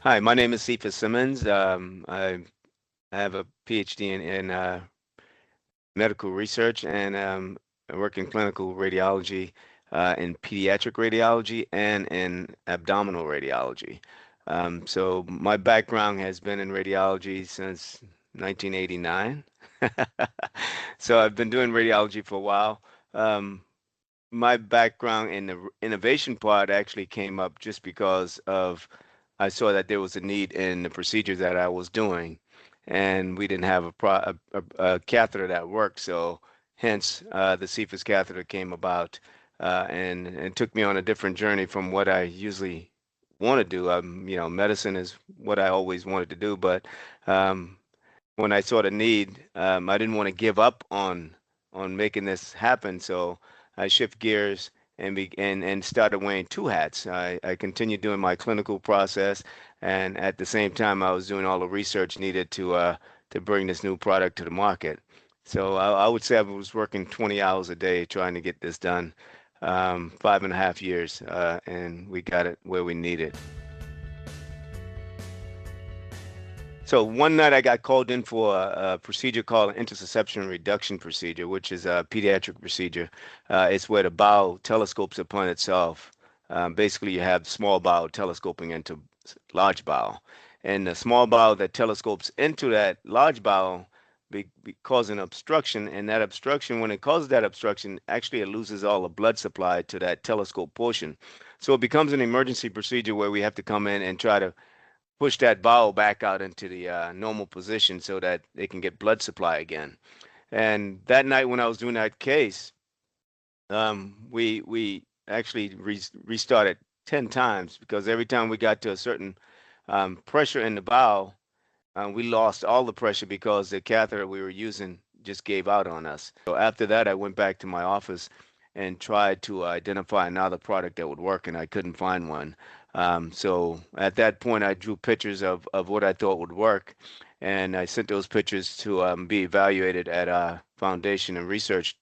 Hi, my name is Cephus Simmons. I have a PhD in medical research, and I work in clinical radiology, in pediatric radiology, and in abdominal radiology. So my background has been in radiology since 1989. So I've been doing radiology for a while. Um, my background in the innovation part actually came up just because of I saw that there was a need in the procedures that I was doing, and we didn't have a catheter that worked. So hence the Cephus catheter came about, and took me on a different journey from what I usually want to do. Medicine is what I always wanted to do, but um, when I saw the need, I didn't want to give up on making this happen. So I shift gears and started wearing two hats. I continued doing my clinical process, and at the same time, I was doing all the research needed to bring this new product to the market. So I would say I was working 20 hours a day trying to get this done, 5.5 years, and we got it where we need it. So one night I got called in for a procedure called an intussusception reduction procedure, which is a pediatric procedure. It's where the bowel telescopes upon itself. Basically, you have small bowel telescoping into large bowel, and the small bowel that telescopes into that large bowel be causing obstruction, and that obstruction, when it causes that obstruction, actually it loses all the blood supply to that telescope portion. So it becomes an emergency procedure where we have to come in and try to push that bowel back out into the normal position so that they can get blood supply again. And that night when I was doing that case, we actually restarted 10 times because every time we got to a certain pressure in the bowel, we lost all the pressure because the catheter we were using just gave out on us. So after that, I went back to my office and tried to identify another product that would work, and I couldn't find one. So at that point, I drew pictures of what I thought would work, and I sent those pictures to be evaluated at a foundation and research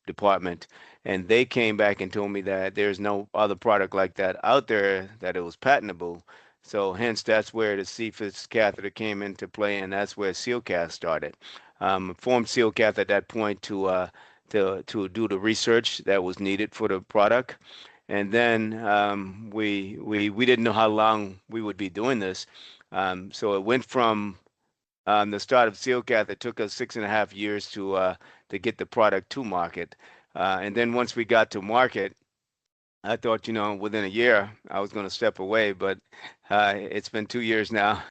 department. And they came back and told me that there's no other product like that out there, that it was patentable. So hence that's where the Cephus catheter came into play, and that's where SealCath started. Formed SealCath at that point to do the research that was needed for the product, and then we didn't know how long we would be doing this. So it went from the start of SealCath. It took us 6.5 years to get the product to market, and then once we got to market, I thought, within a year I was going to step away, but it's been 2 years now.